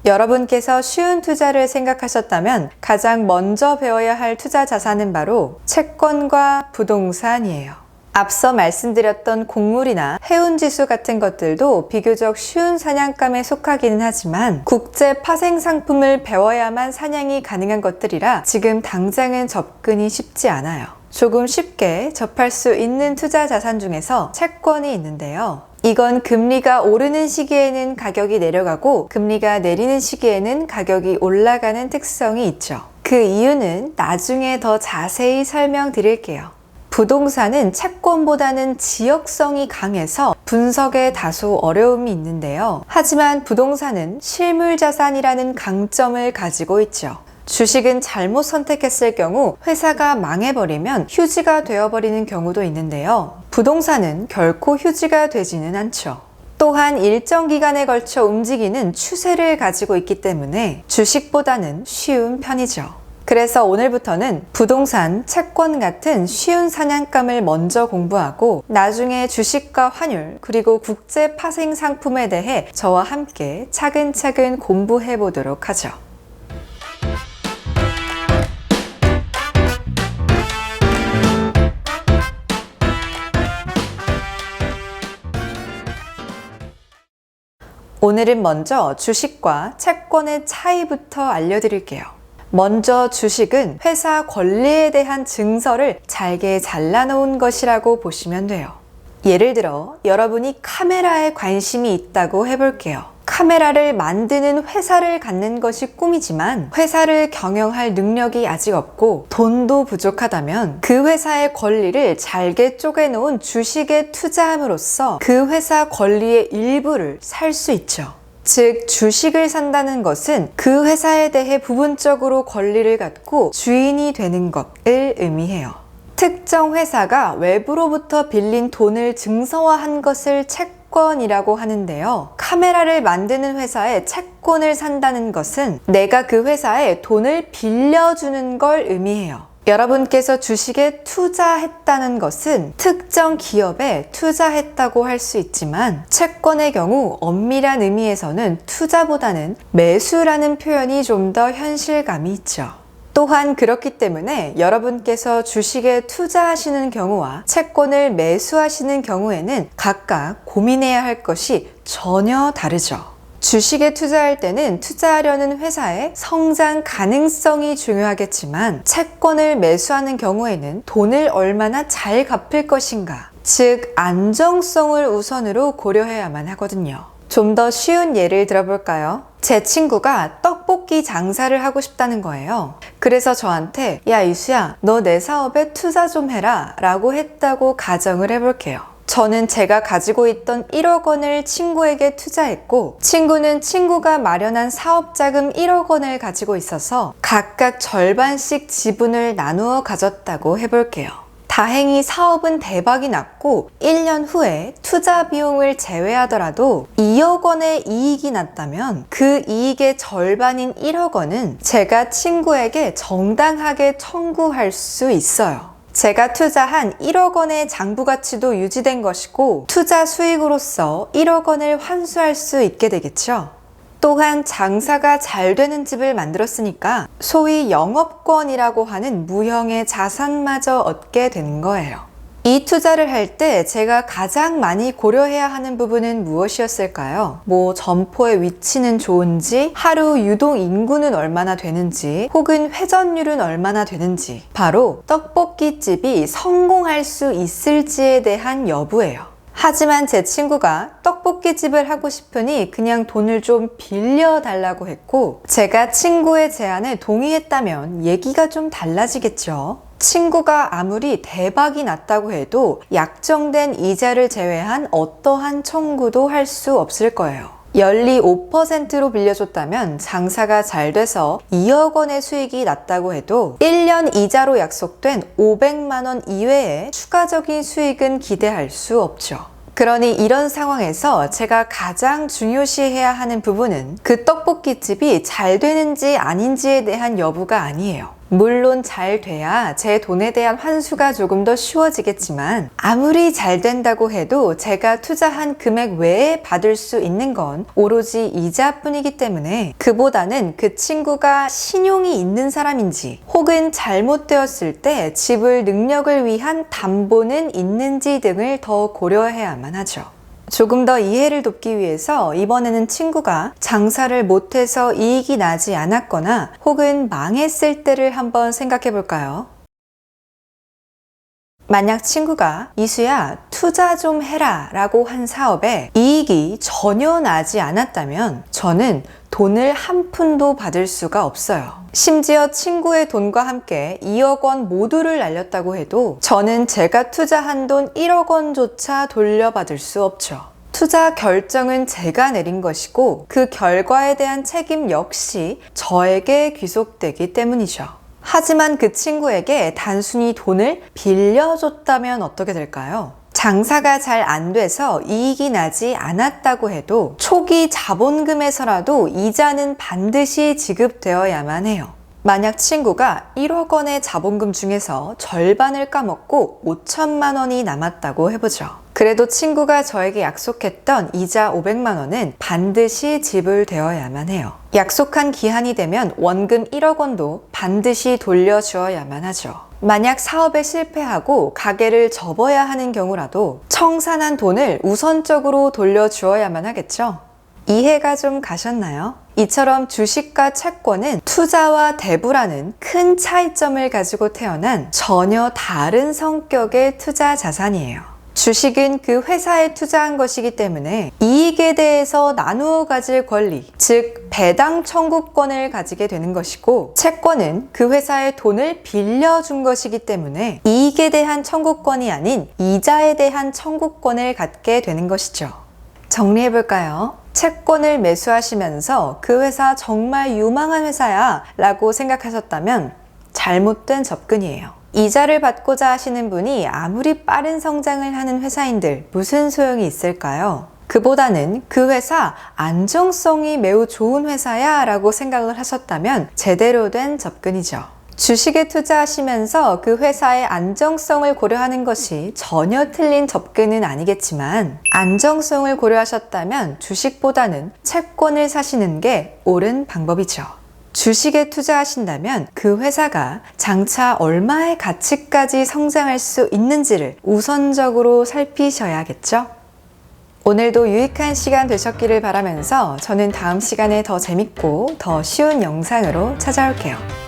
여러분께서 쉬운 투자를 생각하셨다면 가장 먼저 배워야 할 투자 자산은 바로 채권과 부동산이에요. 앞서 말씀드렸던 곡물이나 해운지수 같은 것들도 비교적 쉬운 사냥감에 속하기는 하지만 국제 파생 상품을 배워야만 사냥이 가능한 것들이라 지금 당장은 접근이 쉽지 않아요. 조금 쉽게 접할 수 있는 투자 자산 중에서 채권이 있는데요. 이건 금리가 오르는 시기에는 가격이 내려가고 금리가 내리는 시기에는 가격이 올라가는 특성이 있죠. 그 이유는 나중에 더 자세히 설명드릴게요. 부동산은 채권보다는 지역성이 강해서 분석에 다소 어려움이 있는데요. 하지만 부동산은 실물 자산이라는 강점을 가지고 있죠. 주식은 잘못 선택했을 경우 회사가 망해버리면 휴지가 되어버리는 경우도 있는데요. 부동산은 결코 휴지가 되지는 않죠. 또한 일정 기간에 걸쳐 움직이는 추세를 가지고 있기 때문에 주식보다는 쉬운 편이죠. 그래서 오늘부터는 부동산, 채권 같은 쉬운 사냥감을 먼저 공부하고 나중에 주식과 환율 그리고 국제 파생 상품에 대해 저와 함께 차근차근 공부해 보도록 하죠. 오늘은 먼저 주식과 채권의 차이부터 알려드릴게요. 먼저 주식은 회사 권리에 대한 증서를 잘게 잘라놓은 것이라고 보시면 돼요. 예를 들어 여러분이 카메라에 관심이 있다고 해볼게요. 카메라를 만드는 회사를 갖는 것이 꿈이지만 회사를 경영할 능력이 아직 없고 돈도 부족하다면 그 회사의 권리를 잘게 쪼개놓은 주식에 투자함으로써 그 회사 권리의 일부를 살 수 있죠. 즉 주식을 산다는 것은 그 회사에 대해 부분적으로 권리를 갖고 주인이 되는 것을 의미해요. 특정 회사가 외부로부터 빌린 돈을 증서화한 것을 채권이라고 하는데요. 카메라를 만드는 회사의 채권을 산다는 것은 내가 그 회사에 돈을 빌려주는 걸 의미해요. 여러분께서 주식에 투자했다는 것은 특정 기업에 투자했다고 할 수 있지만 채권의 경우 엄밀한 의미에서는 투자보다는 매수라는 표현이 좀 더 현실감이 있죠. 또한 그렇기 때문에 여러분께서 주식에 투자하시는 경우와 채권을 매수하시는 경우에는 각각 고민해야 할 것이 전혀 다르죠. 주식에 투자할 때는 투자하려는 회사의 성장 가능성이 중요하겠지만 채권을 매수하는 경우에는 돈을 얼마나 잘 갚을 것인가, 즉 안정성을 우선으로 고려해야만 하거든요. 좀 더 쉬운 예를 들어볼까요? 제 친구가 떡볶이 장사를 하고 싶다는 거예요. 그래서 저한테 야 이수야, 너 내 사업에 투자 좀 해라 라고 했다고 가정을 해볼게요. 저는 제가 가지고 있던 1억 원을 친구에게 투자했고 친구는 친구가 마련한 사업자금 1억 원을 가지고 있어서 각각 절반씩 지분을 나누어 가졌다고 해볼게요. 다행히 사업은 대박이 났고 1년 후에 투자 비용을 제외하더라도 2억 원의 이익이 났다면 그 이익의 절반인 1억 원은 제가 친구에게 정당하게 청구할 수 있어요. 제가 투자한 1억 원의 장부 가치도 유지된 것이고 투자 수익으로서 1억 원을 환수할 수 있게 되겠죠. 또한 장사가 잘 되는 집을 만들었으니까 소위 영업권이라고 하는 무형의 자산마저 얻게 되는 거예요. 이 투자를 할 때 제가 가장 많이 고려해야 하는 부분은 무엇이었을까요? 점포의 위치는 좋은지, 하루 유동 인구는 얼마나 되는지, 혹은 회전율은 얼마나 되는지, 바로 떡볶이집이 성공할 수 있을지에 대한 여부예요. 하지만 제 친구가 떡볶이집을 하고 싶으니 그냥 돈을 좀 빌려달라고 했고 제가 친구의 제안에 동의했다면 얘기가 좀 달라지겠죠. 친구가 아무리 대박이 났다고 해도 약정된 이자를 제외한 어떠한 청구도 할 수 없을 거예요. 연리 5%로 빌려줬다면 장사가 잘 돼서 2억 원의 수익이 났다고 해도 1년 이자로 약속된 500만 원 이외에 추가적인 수익은 기대할 수 없죠. 그러니 이런 상황에서 제가 가장 중요시해야 하는 부분은 그 떡볶이집이 잘 되는지 아닌지에 대한 여부가 아니에요. 물론 잘 돼야 제 돈에 대한 환수가 조금 더 쉬워지겠지만 아무리 잘 된다고 해도 제가 투자한 금액 외에 받을 수 있는 건 오로지 이자뿐이기 때문에 그보다는 그 친구가 신용이 있는 사람인지 혹은 잘못되었을 때 지불 능력을 위한 담보는 있는지 등을 더 고려해야만 하죠. 조금 더 이해를 돕기 위해서 이번에는 친구가 장사를 못해서 이익이 나지 않았거나 혹은 망했을 때를 한번 생각해 볼까요? 만약 친구가 이수야 투자 좀 해라 라고 한 사업에 이익이 전혀 나지 않았다면 저는 돈을 한 푼도 받을 수가 없어요. 심지어 친구의 돈과 함께 2억 원 모두를 날렸다고 해도 저는 제가 투자한 돈 1억 원조차 돌려받을 수 없죠. 투자 결정은 제가 내린 것이고 그 결과에 대한 책임 역시 저에게 귀속되기 때문이죠. 하지만 그 친구에게 단순히 돈을 빌려줬다면 어떻게 될까요? 장사가 잘 안 돼서 이익이 나지 않았다고 해도 초기 자본금에서라도 이자는 반드시 지급되어야만 해요. 만약 친구가 1억 원의 자본금 중에서 절반을 까먹고 5천만 원이 남았다고 해보죠. 그래도 친구가 저에게 약속했던 이자 500만 원은 반드시 지불되어야만 해요. 약속한 기한이 되면 원금 1억 원도 반드시 돌려주어야만 하죠. 만약 사업에 실패하고 가게를 접어야 하는 경우라도 청산한 돈을 우선적으로 돌려주어야만 하겠죠. 이해가 좀 가셨나요? 이처럼 주식과 채권은 투자와 대부라는 큰 차이점을 가지고 태어난 전혀 다른 성격의 투자 자산이에요. 주식은 그 회사에 투자한 것이기 때문에 이익에 대해서 나누어 가질 권리, 즉 배당 청구권을 가지게 되는 것이고, 채권은 그 회사에 돈을 빌려준 것이기 때문에 이익에 대한 청구권이 아닌 이자에 대한 청구권을 갖게 되는 것이죠. 정리해볼까요? 채권을 매수하시면서 그 회사 정말 유망한 회사야 라고 생각하셨다면 잘못된 접근이에요. 이자를 받고자 하시는 분이 아무리 빠른 성장을 하는 회사인들 무슨 소용이 있을까요? 그보다는 그 회사 안정성이 매우 좋은 회사야 라고 생각을 하셨다면 제대로 된 접근이죠. 주식에 투자하시면서 그 회사의 안정성을 고려하는 것이 전혀 틀린 접근은 아니겠지만 안정성을 고려하셨다면 주식보다는 채권을 사시는 게 옳은 방법이죠. 주식에 투자하신다면 그 회사가 장차 얼마의 가치까지 성장할 수 있는지를 우선적으로 살피셔야겠죠? 오늘도 유익한 시간 되셨기를 바라면서 저는 다음 시간에 더 재밌고 더 쉬운 영상으로 찾아올게요.